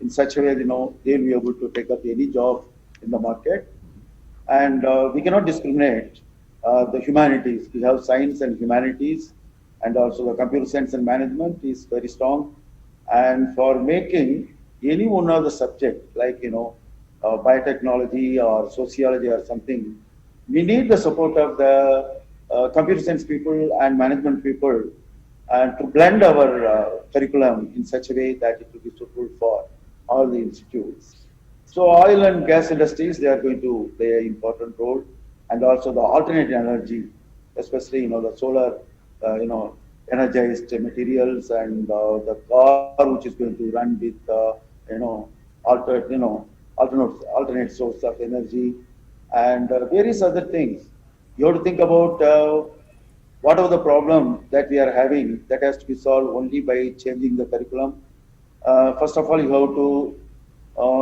in such a way, they'll be able to take up any job in the market. And we cannot discriminate the humanities. We have science and humanities, and also the computer science and management is very strong. And for making any one of the subject, like, biotechnology or sociology or something, we need the support of the computer science people and management people, and to blend our curriculum in such a way that it will be suitable for all the institutes. So oil and gas industries, they are going to play an important role, and also the alternate energy, especially the solar, energized materials, and the car which is going to run with alternate source of energy, and various other things. You have to think about whatever the problem that we are having, that has to be solved only by changing the curriculum. First of all, you have to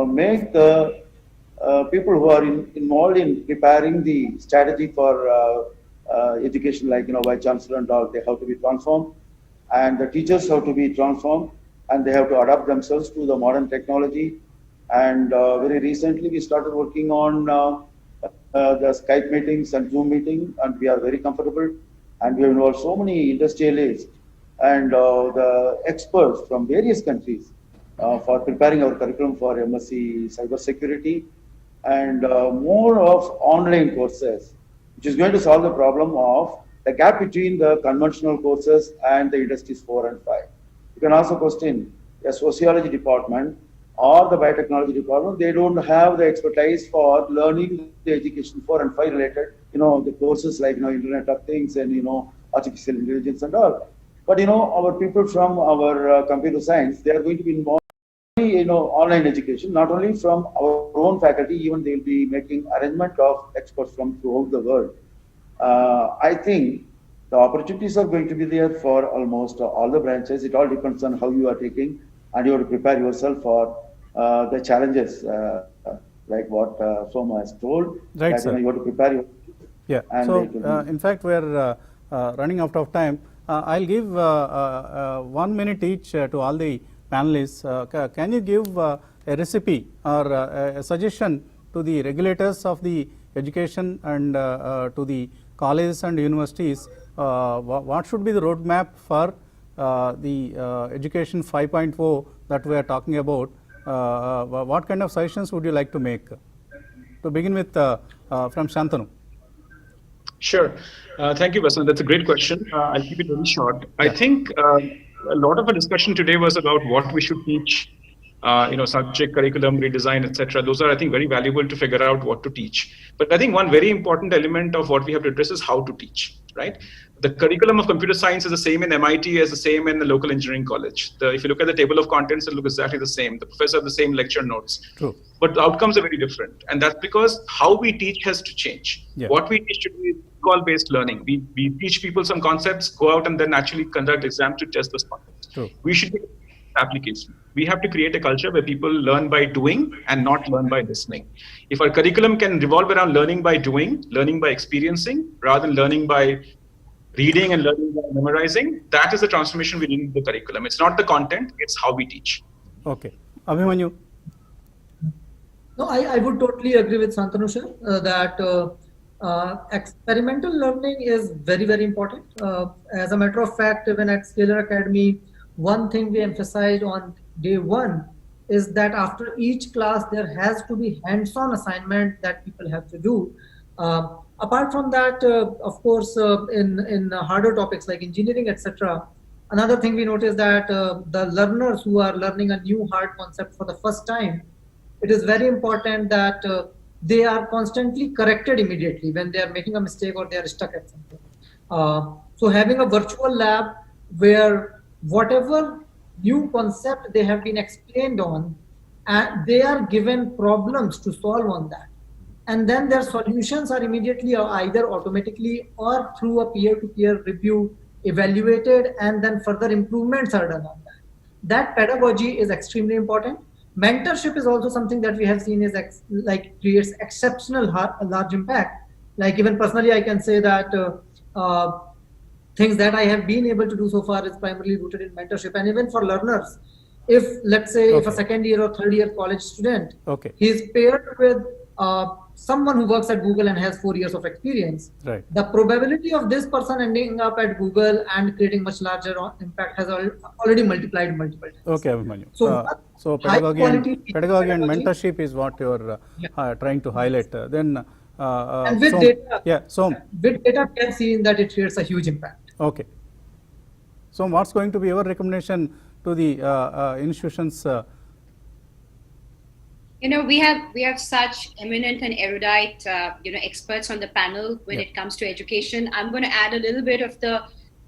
make the people who are involved in preparing the strategy for education, like Vice Chancellor and all, they have to be transformed, and the teachers have to be transformed, and they have to adapt themselves to the modern technology. And very recently, we started working on the Skype meetings and Zoom meeting, and we are very comfortable. And we have involved so many industrialists and the experts from various countries for preparing our curriculum for MSc Cybersecurity, and more of online courses, which is going to solve the problem of the gap between the conventional courses and the industries 4 and 5. You can also question a sociology department or the biotechnology department. They don't have the expertise for learning the education 4 and 5 related, the courses like, Internet of Things and, artificial intelligence and all. But, our people from our computer science, they are going to be involved in, online education, not only from our own faculty, even they will be making arrangement of experts from throughout the world. I think the opportunities are going to be there for almost all the branches. It all depends on how you are taking, and you have to prepare yourself for the challenges, like what Soma has told. Right, that, sir. You have to prepare yourself. Yeah. And So, it will be- in fact, we are running out of time. I'll give 1 minute each to all the panelists. Can you give a recipe or a suggestion to the regulators of the education and to the colleges and universities? What should be the roadmap for the education 5.0 that we are talking about? What kind of suggestions would you like to make? To begin with, from Shantanu. Sure. Thank you, Basant. That's a great question. I'll keep it very short. I think a lot of our discussion today was about what we should teach, subject, curriculum, redesign, etc. Those are, I think, very valuable to figure out what to teach. But I think one very important element of what we have to address is how to teach, right? The curriculum of computer science is the same in MIT as the same in the local engineering college. If you look at the table of contents, it looks exactly the same. The professor have the same lecture notes. True. But the outcomes are very different. And that's because how we teach has to change. Yeah. What we teach should be call-based learning. We teach people some concepts, go out and then actually conduct exams to test those concepts. True. We should be application. We have to create a culture where people learn by doing and not learn by listening. If our curriculum can revolve around learning by doing, learning by experiencing, rather than learning by reading and learning by memorizing, that is the transformation we need in the curriculum. It's not the content, it's how we teach. Okay. Abhimanyu. No, I would totally agree with Shantanu sir, that experimental learning is very, very important. As a matter of fact, even at Scalar Academy, one thing we emphasized on day one is that after each class, there has to be hands-on assignment that people have to do. Apart from that, of course, in harder topics like engineering, etc., another thing we noticed that the learners who are learning a new hard concept for the first time, it is very important that they are constantly corrected immediately when they are making a mistake or they are stuck at something. So having a virtual lab where whatever new concept they have been explained on, they are given problems to solve on that. And then their solutions are immediately either automatically or through a peer-to-peer review evaluated, and then further improvements are done on that. That pedagogy is extremely important. Mentorship is also something that we have seen is creates exceptional large impact. Like even personally, I can say that things that I have been able to do so far is primarily rooted in mentorship. And even for learners, if let's say if a second year or third year college student, he is paired with someone who works at Google and has 4 years of experience, right, the probability of this person ending up at Google and creating much larger impact has already multiplied multiple times. Okay, Abhimanyu. So pedagogy and mentorship is what you are trying to highlight. Then And with data, yeah, so with data, we have seen that it creates a huge impact. okay. So what's going to be your recommendation to the institutions? We have such eminent and erudite experts on the panel when it comes to education. I'm going to add a little bit of the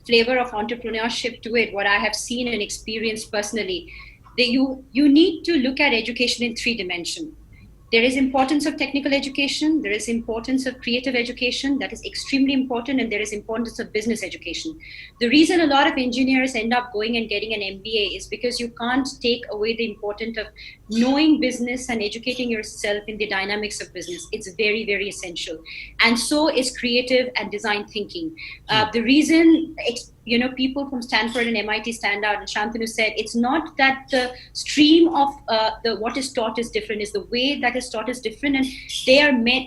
flavor of entrepreneurship to it, what I have seen and experienced personally. You need to look at education in 3 dimensions. There is importance of technical education, there is importance of creative education, that is extremely important, and there is importance of business education. The reason a lot of engineers end up going and getting an MBA is because you can't take away the importance of knowing business and educating yourself in the dynamics of business. It's very, very essential. And so is creative and design thinking. The reason people from Stanford and MIT stand out, and Shantanu said, it's not that the stream of what is taught is different, it's the way that is taught is different, and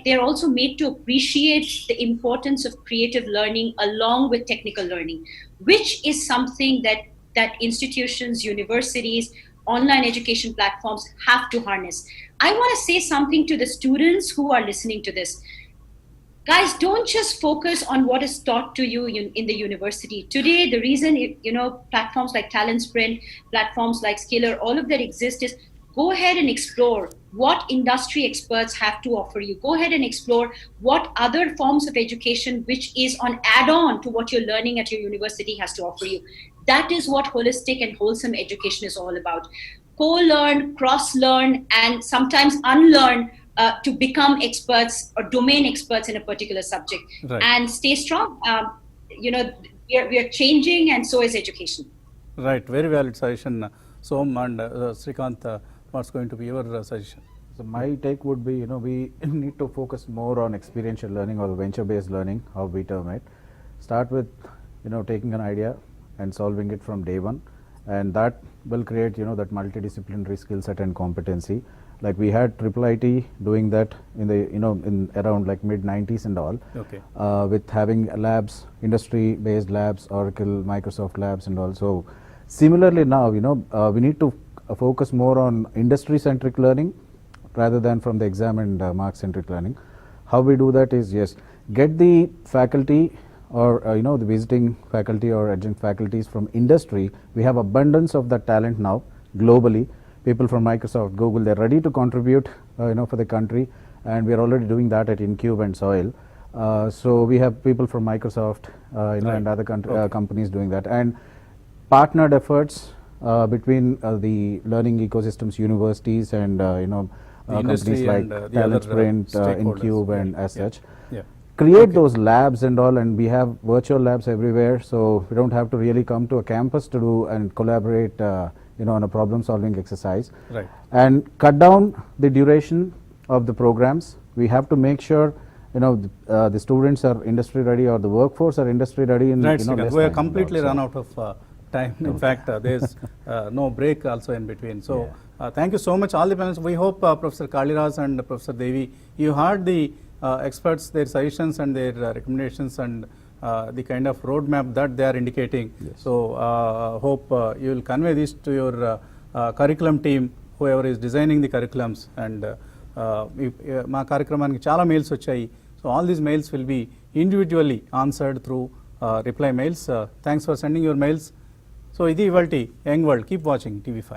they're also made to appreciate the importance of creative learning along with technical learning, which is something that institutions, universities, online education platforms have to harness. I want to say something to the students who are listening to this. Guys, don't just focus on what is taught to you in the university. Today, the reason, platforms like Talent Sprint, platforms like Skiller, all of that exist is go ahead and explore what industry experts have to offer you. Go ahead and explore what other forms of education, which is on add-on to what you're learning at your university, has to offer you. That is what holistic and wholesome education is all about. Co-learn, cross-learn, and sometimes unlearn to become experts or domain experts in a particular subject. Right. And stay strong. We are changing, and so is education. Right, very valid suggestion, Som and Srikanth. What's going to be your suggestion? So my take would be, we need to focus more on experiential learning or venture-based learning, how we term it. Start with, taking an idea and solving it from day one, and that will create, that multidisciplinary skill set and competency. Like we had IIIT doing that in the, in around like mid-90s and all. Okay. With having labs, industry-based labs, Oracle, Microsoft labs and all. So similarly now, we need to focus more on industry-centric learning rather than from the exam and mark-centric learning. How we do that is, yes, get the faculty or, the visiting faculty or adjunct faculties from industry. We have abundance of that talent now globally. People from Microsoft, Google, they're ready to contribute, for the country, and we're already doing that at InCube and Soil. So we have people from Microsoft, Right. and other companies doing that, and partnered efforts between the learning ecosystems, universities, and companies industry like and, the Talent other, Sprint, stakeholders. InCube, and Yeah, as yeah. such. Yeah. Create Okay. those labs and all, and we have virtual labs everywhere, so we don't have to really come to a campus to do and collaborate, on a problem-solving exercise. Right. And cut down the duration of the programs. We have to make sure, the students are industry ready or the workforce are industry ready in, Right, less Srikanth. time We are and completely all. run So- out of time. In fact, there's no break also in between. So thank you so much, all the panelists. We hope Professor Kaliraj and Professor Devi, you heard the experts, their suggestions and their recommendations and the kind of roadmap that they are indicating. Yes. So hope you will convey this to your curriculum team, whoever is designing the curriculums. And మా కార్యక్రమానికి చాలా mails వచ్చాయి. So all these mails will be individually answered through reply mails. Thanks for sending your mails. So ఇది ఇవాల్టి young world. Keep watching TV5.